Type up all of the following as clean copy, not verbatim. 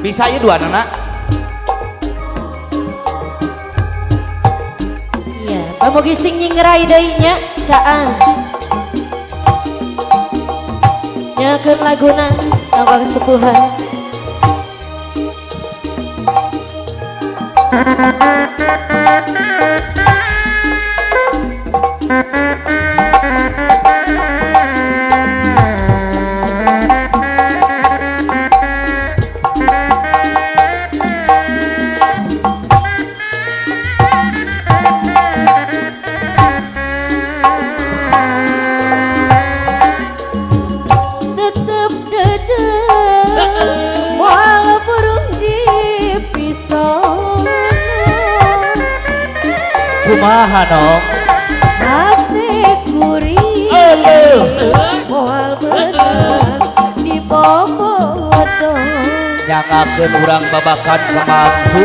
Bisa ya dua anak. Iya, pamugi sing nyingrai deui nya caan. Nyakeun laguna awak sepuhan. Kumaha dong? hati kuring moal bener di bobodo Nyangakeun urang babakan kemangcu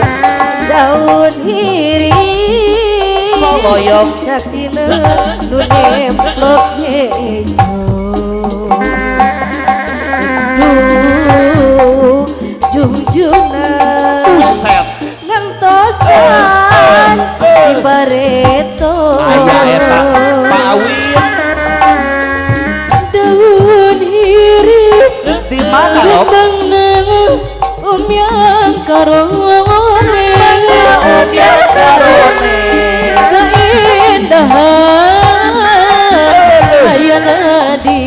daun hiring soloyong saksina nu nemplok hejo duh jungjuna buset ngantosan di bareto aya eta Pak Awin Daun iris di mana om? umyang karone Umyang karone keindahan ayana di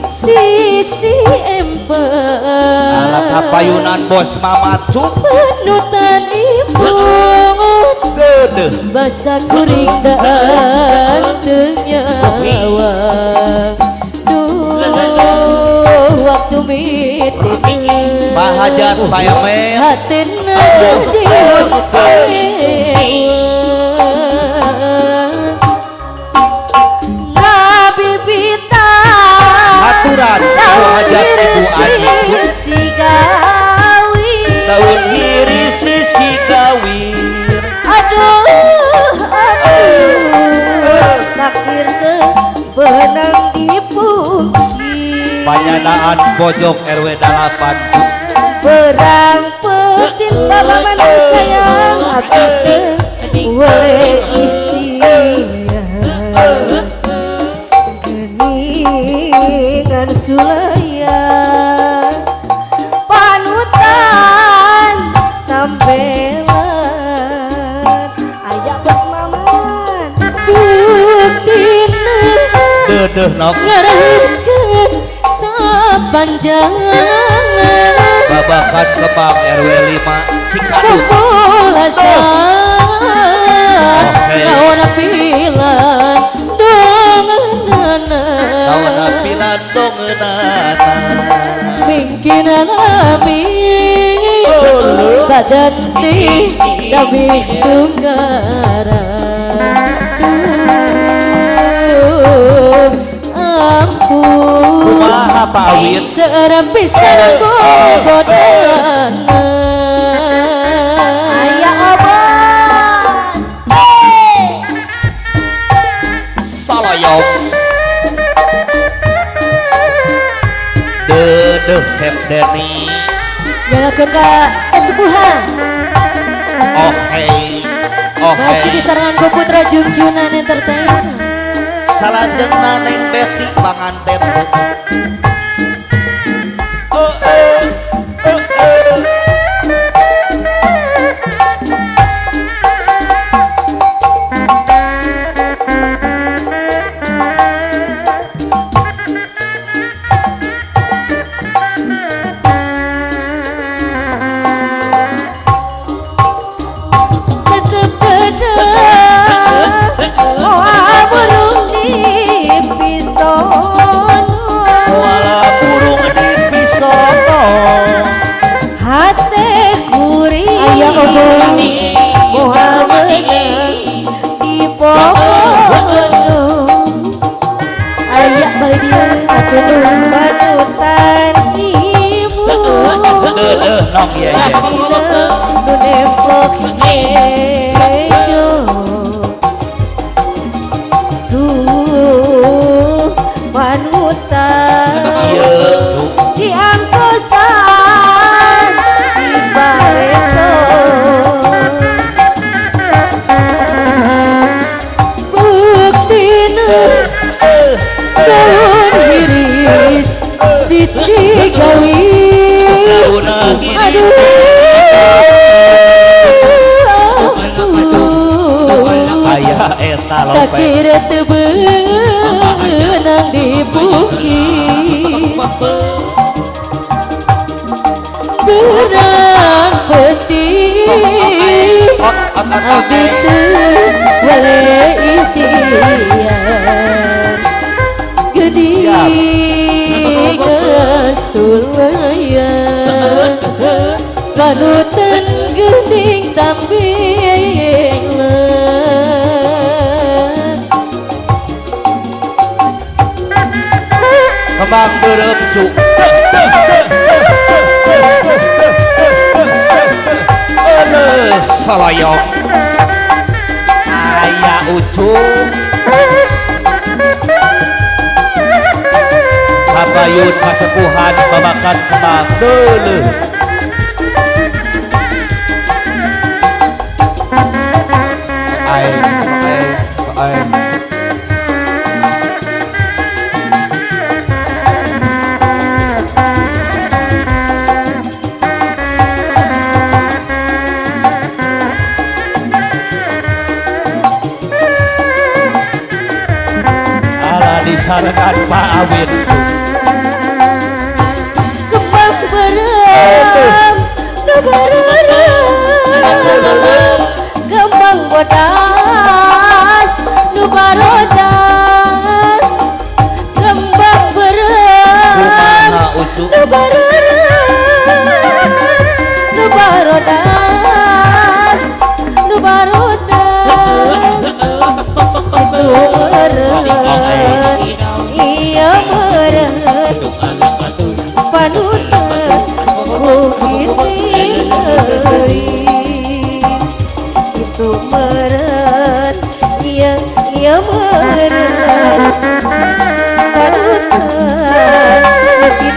sisi empeun alat kapayunan bos mamacu panutan ibun dedeh basa kuring dan nyawa duh waktu mitin mahajat payamen hatina jadi Nabi Bita aturan mahajat ibu Aji si gawi daun iris sisi gawi aduh takdir ke benang dipungki panyanaan pojok RW 8 perang petin baba mana sayang hati ke boleh ikhtiar geningan sulaya panutan tampelan ayak bos maman buktina dedeh nok ngarahkeun sapanjangan babakan kebang RW 5 Cikadut populasan Oke. lawan pilan dongenana lawan pilan dongeunana mungkin alami bajanti tapi tunggara duh ampun kumaha Pak Awin seorang pisan gogodan ayak obas saloyong dedeh Cep Deni nyalakeun ka kesepuhan oh hey masih di sarangan ku Putra Junjunan Entertainment salajengna Neng Betty panganten tetep beda moal burung di pison wala burung di pisono hati kuring aya obong moal menang di bobodo aya balik dia atuh panutan ibu dedeh nok ya ya nu nemplok hejo duh panutan ieu cuk di angkosan di daun hiris sisi gawi aduh ayah eta lope kakira tebenang di bukit benang peti abis itu wale ikhtiar gede kesulayan panutan gening tamping kembang berem cuk saloyong ayah ucung habayun kasepuhan babakan kembang dulu disarankan Pak Awin kembang berem kembang bodas nu barodas kembang berem kumaha ucuk nu barodas nu barodas itu meren iya meren panutan bukit itu meren iya meren panutan bukit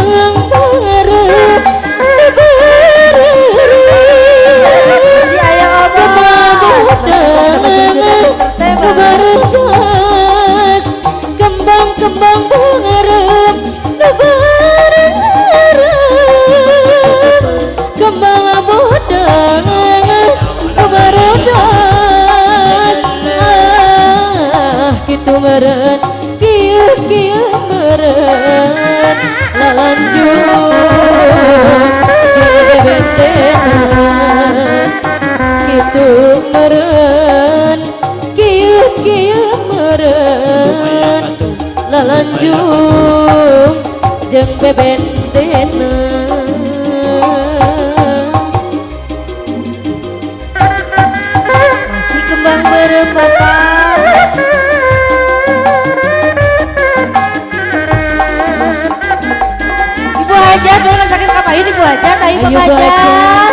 kembang berem kebarengas kembang berem kembang bodas kebarengas gitu meren kieu meren lalanjut jeung bebentenan gitu meren kieu meren lalanjung jeung bebentenan masih kembang berem bapak Ibu Hajar jangan sakit kapain Ibu Hajar ayo Ayo, Bapak Bu Hajar Hajar.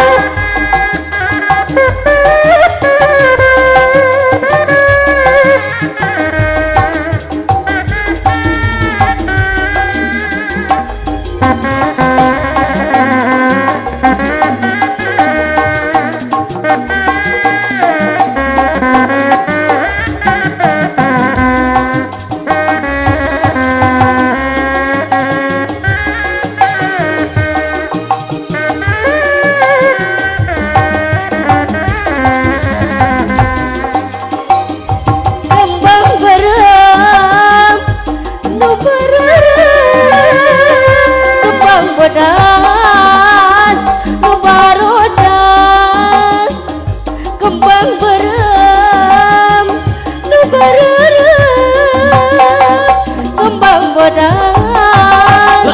bodas nu barodas kembang berem nu barerem kembang bodas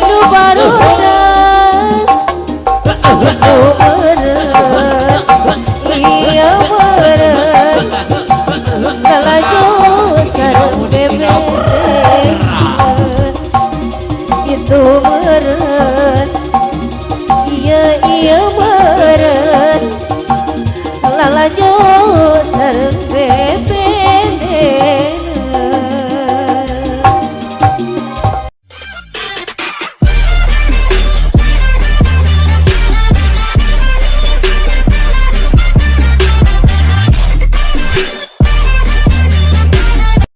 nu barodas nu berem iya berem kalaju sareng bebek itu meren iya meren lalajo sareng